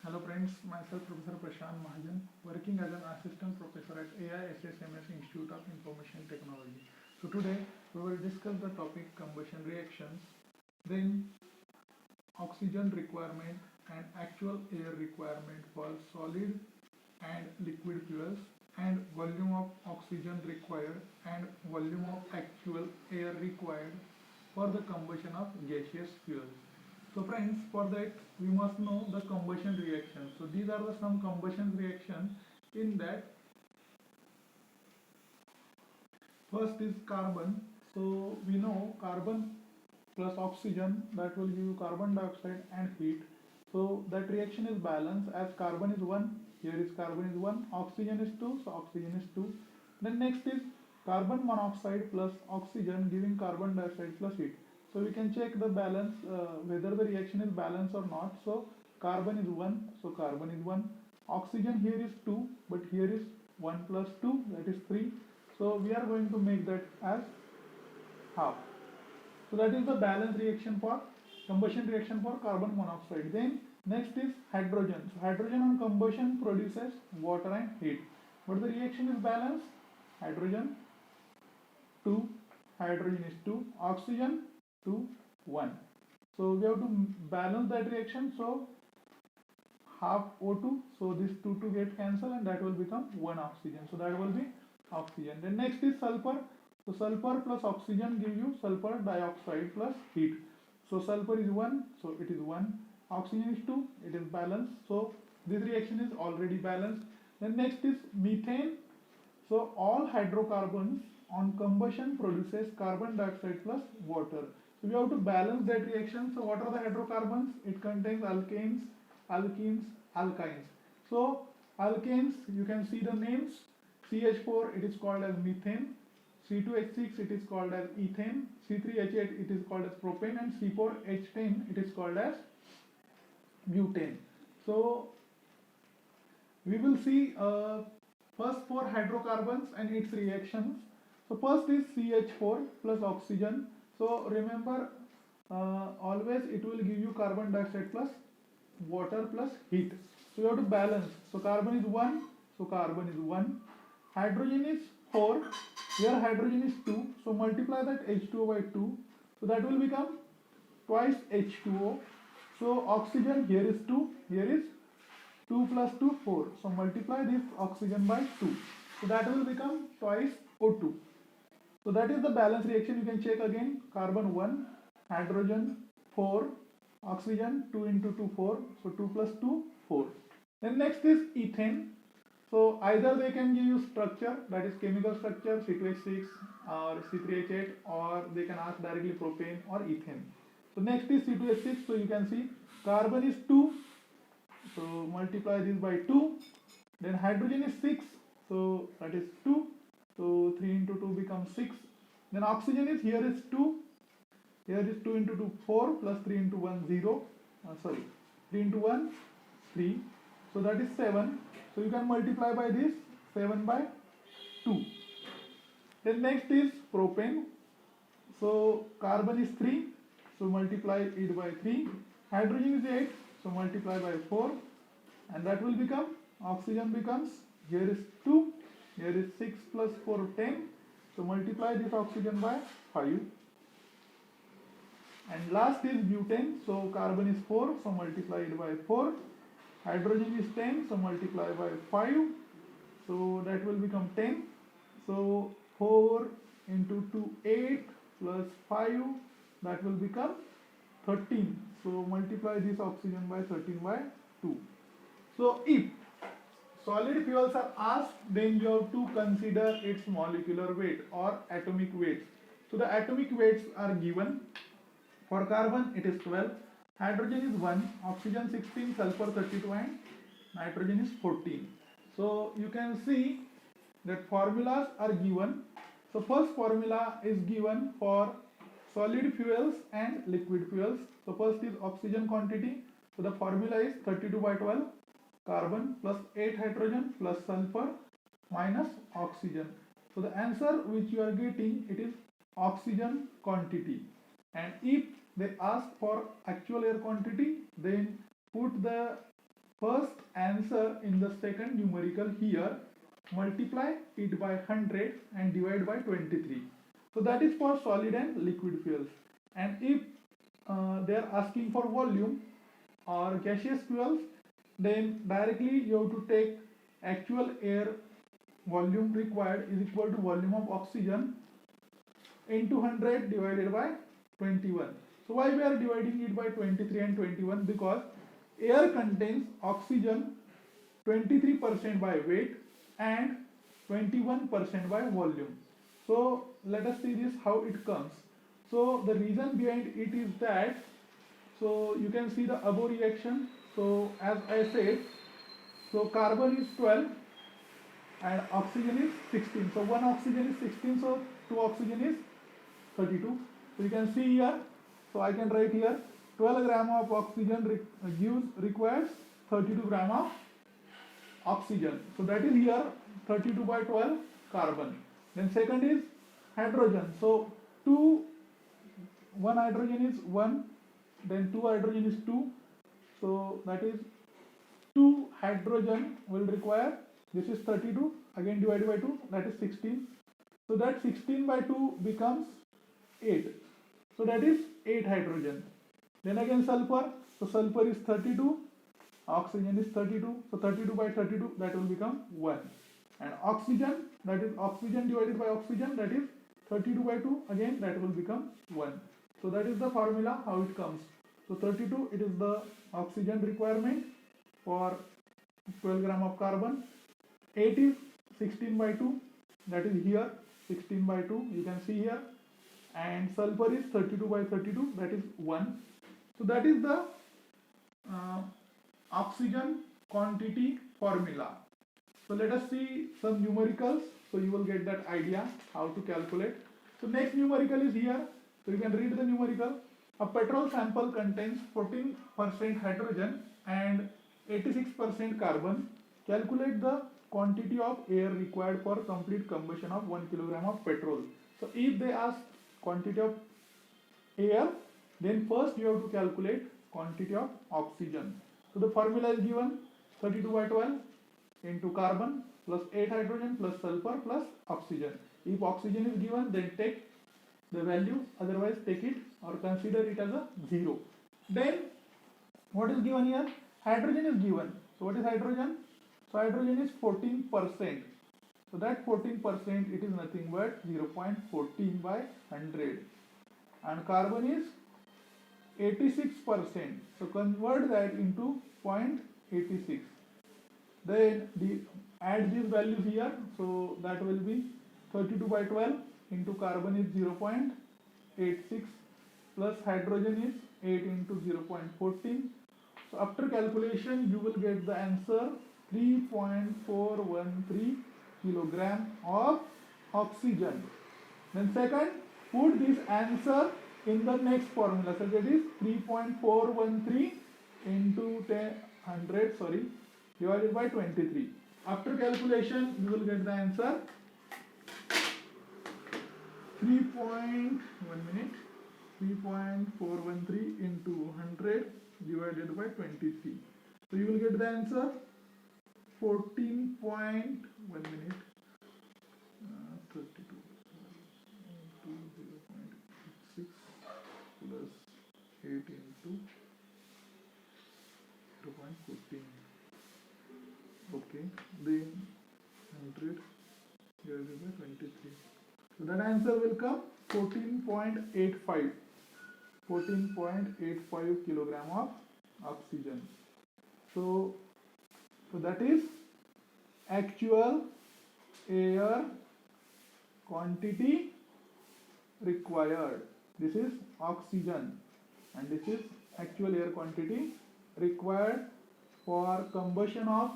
Hello friends, myself Professor Prashant Mahajan, working as an assistant professor at AISSMS Institute of Information Technology. So today we will discuss the topic combustion reactions, then oxygen requirement and actual air requirement for solid and liquid fuels, and volume of oxygen required and volume of actual air required for the combustion of gaseous fuels. So friends, for that we must know the combustion reactions. So these are the some combustion reactions. In that, first is carbon. So we know carbon plus oxygen, that will give you carbon dioxide and heat. So that reaction is balanced, as carbon is 1, here is carbon is 1, oxygen is 2, so oxygen is 2. Then next is carbon monoxide plus oxygen giving carbon dioxide plus heat. So we can check the balance, whether the reaction is balanced or not. So carbon is 1, so carbon is 1. Oxygen here is 2, but here is 1 plus 2, that is 3. So we are going to make that as half. So that is the balance reaction for combustion reaction for carbon monoxide. Then next is hydrogen. So hydrogen on combustion produces water and heat. But the reaction is balanced. Hydrogen 2, hydrogen is 2, oxygen 2, 1. So we have to balance that reaction. So half O2, so this 2 get cancelled and that will become 1 oxygen. So that will be oxygen. Then next is sulfur. So sulfur plus oxygen give you sulfur dioxide plus heat. So sulfur is 1, so it is 1. Oxygen is 2, it is balanced. So this reaction is already balanced. Then next is methane. So all hydrocarbons on combustion produces carbon dioxide plus water. So we have to balance that reaction. So what are the hydrocarbons? It contains alkanes, alkenes, alkynes. So alkanes, you can see the names. CH4, it is called as methane. C2H6, it is called as ethane. C3H8, it is called as propane. And C4H10, it is called as butane. So we will see first four hydrocarbons and its reactions. So first is CH4 plus oxygen. So remember, always it will give you carbon dioxide plus water plus heat. So you have to balance. So carbon is 1, so carbon is 1. Hydrogen is 4, here hydrogen is 2, so multiply that H2O by 2. So that will become twice H2O. So oxygen here is 2, here is 2 plus 2, 4. So multiply this oxygen by 2. So that will become twice O2. So that is the balance reaction. You can check again. Carbon 1, hydrogen 4, oxygen 2 into 2, 4. So 2 plus 2, 4. Then next is ethane. So either they can give you structure, that is chemical structure, C2H6 or C3H8, or they can ask directly propane or ethane. So next is C2H6. So you can see carbon is 2. So multiply this by 2. Then hydrogen is 6. So that is 2. So 3 into 2 becomes 6. Then oxygen is, here is 2. Here is 2 into 2, 4, plus 3 into 1, 0. 3 into 1, 3. So that is 7. So you can multiply by this, 7 by 2. Then next is propane. So carbon is 3. So multiply it by 3. Hydrogen is 8. So multiply by 4. And that will become, oxygen becomes, here is 2. Here is 6 plus 4, 10. So multiply this oxygen by 5. And last is butane. So carbon is 4. So multiply it by 4. Hydrogen is 10. So multiply by 5. So that will become 10. So 4 into 2, 8 plus 5. That will become 13. So multiply this oxygen by 13 by 2. So if solid fuels are asked, then you have to consider its molecular weight or atomic weights. So the atomic weights are given. For carbon it is 12, hydrogen is 1, oxygen 16, sulfur 32 and nitrogen is 14. So you can see that formulas are given. So first formula is given for solid fuels and liquid fuels. So first is oxygen quantity. So the formula is 32 by 12, carbon plus 8 hydrogen plus sulfur minus oxygen. So the answer which you are getting, it is oxygen quantity. And if they ask for actual air quantity, then put the first answer in the second numerical here, multiply it by 100 and divide by 23. So that is for solid and liquid fuels. And if they are asking for volume or gaseous fuels, then directly you have to take actual air volume required is equal to volume of oxygen into 100 divided by 21. So why we are dividing it by 23 and 21? Because air contains oxygen 23% by weight and 21% by volume. So let us see this how it comes. So the reason behind it is that, so you can see the above reaction. So as I said, so carbon is 12 and oxygen is 16. So one oxygen is 16, so two oxygen is 32. So you can see here, so I can write here 12 gram of oxygen requires 32 gram of oxygen. So that is here 32 by 12 carbon. Then second is hydrogen. So one hydrogen is 1, then two hydrogen is 2. So that is 2 hydrogen will require, this is 32, again divided by 2, that is 16. So that 16 by 2 becomes 8. So that is 8 hydrogen. Then again sulfur, so sulfur is 32, oxygen is 32, so 32 by 32, that will become 1. And oxygen, that is oxygen divided by oxygen, that is 32 by 2, again that will become 1. So that is the formula how it comes. So 32, it is the oxygen requirement for 12 gram of carbon. 8 is 16 by 2, that is here 16 by 2, you can see here. And sulfur is 32 by 32, that is 1. So that is the oxygen quantity formula. So let us see some numericals, so you will get that idea how to calculate. So next numerical is here, so you can read the numerical. A petrol sample contains 14% hydrogen and 86% carbon. Calculate the quantity of air required for complete combustion of 1 kilogram of petrol. So if they ask quantity of air, then first you have to calculate quantity of oxygen. So the formula is given 32 by 12 into carbon plus 8 hydrogen plus sulfur plus oxygen. If oxygen is given, then take the value, otherwise take it or consider it as a 0. Then what is given here? Hydrogen is given. So what is hydrogen? So hydrogen is 14%. So that 14%, it is nothing but 0.14 by 100. And carbon is 86%. So convert that into 0.86. Then add these values here. So that will be 32 by 12 into carbon is 0.86 plus hydrogen is 8 into 0.14. So after calculation, you will get the answer 3.413 kilogram of oxygen. Then second, put this answer in the next formula. So that is 3.413 into 100, divided by 23. After calculation, you will get the answer 3.413 into 100 divided by 23. So you will get the answer 14. 32 into 0.86 plus 8 into 0.14. Okay, then 100 divided by 23. So that answer will come 14.85 kilogram of oxygen. So that is actual air quantity required. This is oxygen and this is actual air quantity required for combustion of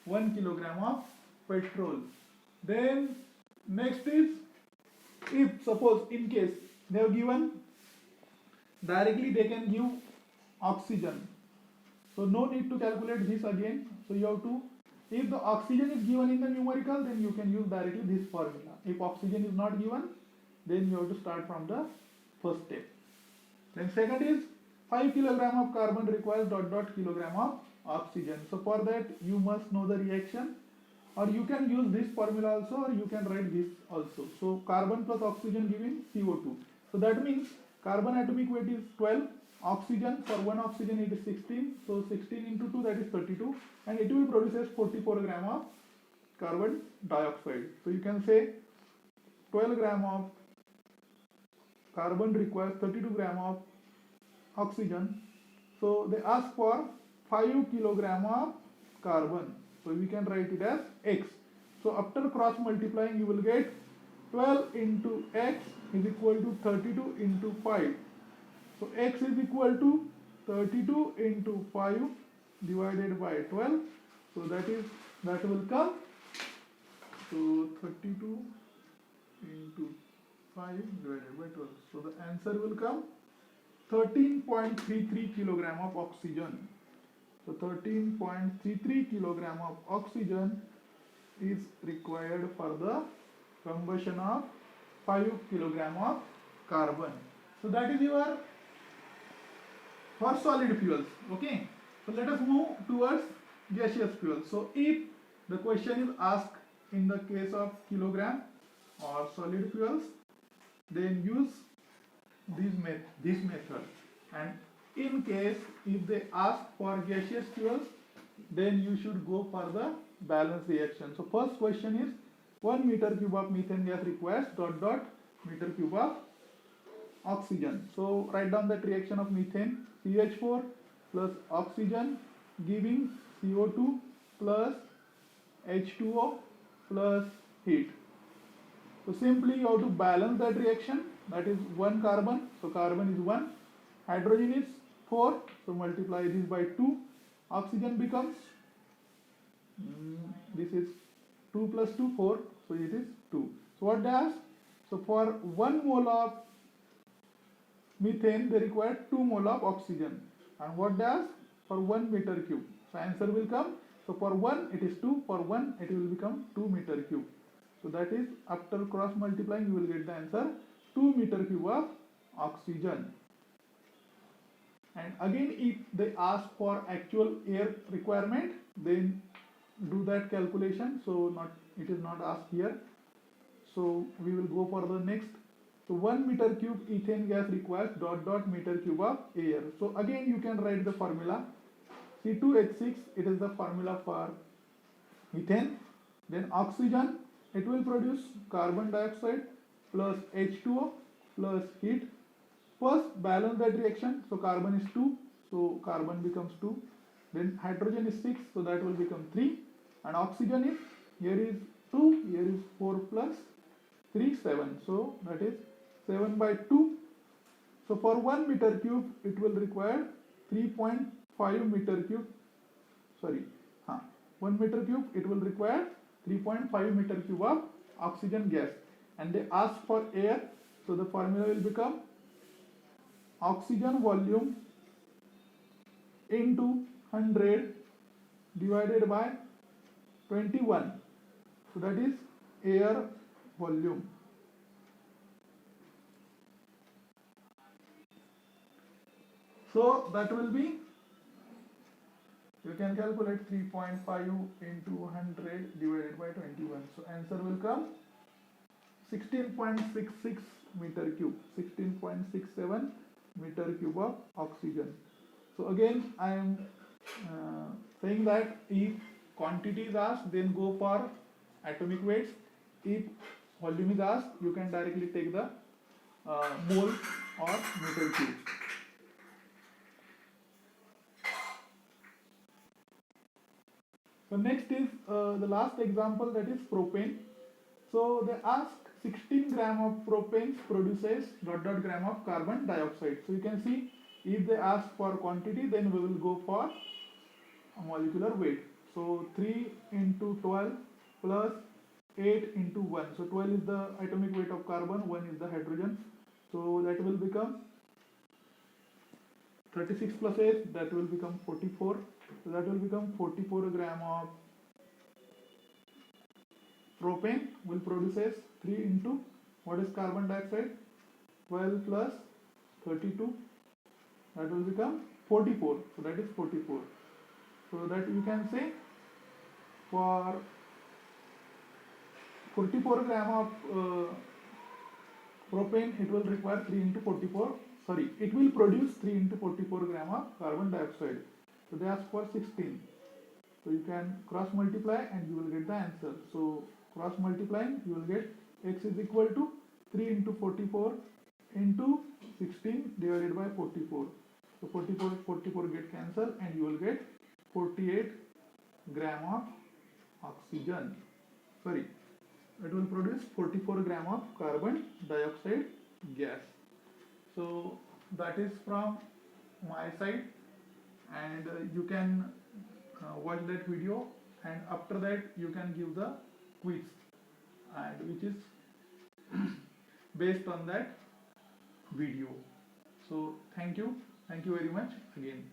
1 kilogram of petrol. Then next is, if suppose in case they have given directly, they can give oxygen. So no need to calculate this again. So you have to, if the oxygen is given in the numerical, then you can use directly this formula. If oxygen is not given, then you have to start from the first step. Then second is 5 kilogram of carbon requires dot dot kilogram of oxygen. So for that you must know the reaction, or you can use this formula also, or you can write this also. So carbon plus oxygen giving CO2. So that means carbon atomic weight is 12, oxygen, for one oxygen it is 16, so 16 into 2, that is 32, and it will produce 44 gram of carbon dioxide. So you can say 12 gram of carbon requires 32 gram of oxygen. So they ask for 5 kilogram of carbon. So we can write it as X. So after cross multiplying you will get 12 into X is equal to 32 into 5. So X is equal to 32 into 5 divided by 12. So that will come. So 32 into 5 divided by 12. So the answer will come 13.33 kilogram of oxygen. So 13.33 kilogram of oxygen is required for the combustion of 5 kilogram of carbon. So that is your for solid fuels. Okay. So let us move towards gaseous fuels. So if the question is asked in the case of kilogram or solid fuels, then use this method, and in case if they ask for gaseous fuels, then you should go for the balance reaction. So first question is 1 meter cube of methane gas requires dot dot meter cube of oxygen. So write down that reaction of methane, CH4 plus oxygen giving CO2 plus H2O plus heat. So simply you have to balance that reaction. That is 1 carbon, so carbon is 1, hydrogen is 4, so multiply this by 2, oxygen becomes, this is 2 plus 2, 4, so it is 2. So what does, so for 1 mole of methane they require 2 mole of oxygen, and what does, for 1 meter cube, so answer will come, so for 1 it is 2, for 1 it will become 2 meter cube. So that is after cross multiplying you will get the answer 2 meter cube of oxygen. And again if they ask for actual air requirement, then do that calculation. So it is not asked here. So we will go for the next. So 1 meter cube ethane gas requires dot dot meter cube of air. So again you can write the formula C2H6, it is the formula for methane. Then oxygen, it will produce carbon dioxide plus H2O plus heat. First balance that reaction, so carbon is 2, so carbon becomes 2. Then hydrogen is 6, so that will become 3. And oxygen is, here is 2, here is 4 plus 3, 7. So that is 7 by 2. So for 1 meter cube, it will require 3.5 meter cube, 1 meter cube, it will require 3.5 meter cube of oxygen gas. And they ask for air, so the formula will become oxygen volume into 100 divided by 21. So that is air volume. So that will be, you can calculate 3.5 into 100 divided by 21. So answer will come 16.66 meter cube, 16.67 meter cube of oxygen. So again I am saying that if quantity is asked, then go for atomic weights. If volume is asked, you can directly take the mole or meter cube. So next is the last example, that is propane. So they ask 16 gram of propane produces dot dot gram of carbon dioxide. So you can see if they ask for quantity, then we will go for a molecular weight. So 3 into 12 plus 8 into 1. So 12 is the atomic weight of carbon, 1 is the hydrogen. So that will become 36 plus 8, that will become 44. So that will become 44 gram of propane will produces 3 into, what is carbon dioxide, 12 plus 32, that will become 44. So that is 44. So that you can say for 44 gram of propane, it will require 3 into 44. Sorry, it will produce 3 into 44 gram of carbon dioxide. So they ask for 16. So you can cross multiply and you will get the answer. So cross multiplying, you will get x is equal to 3 into 44 into 16 divided by 44. So 44 get cancelled and you will get 48 gram of oxygen. Sorry, it will produce 44 gram of carbon dioxide gas. So that is from my side, and you can watch that video, and after that you can give the quiz, and which is based on that video. So thank you very much again.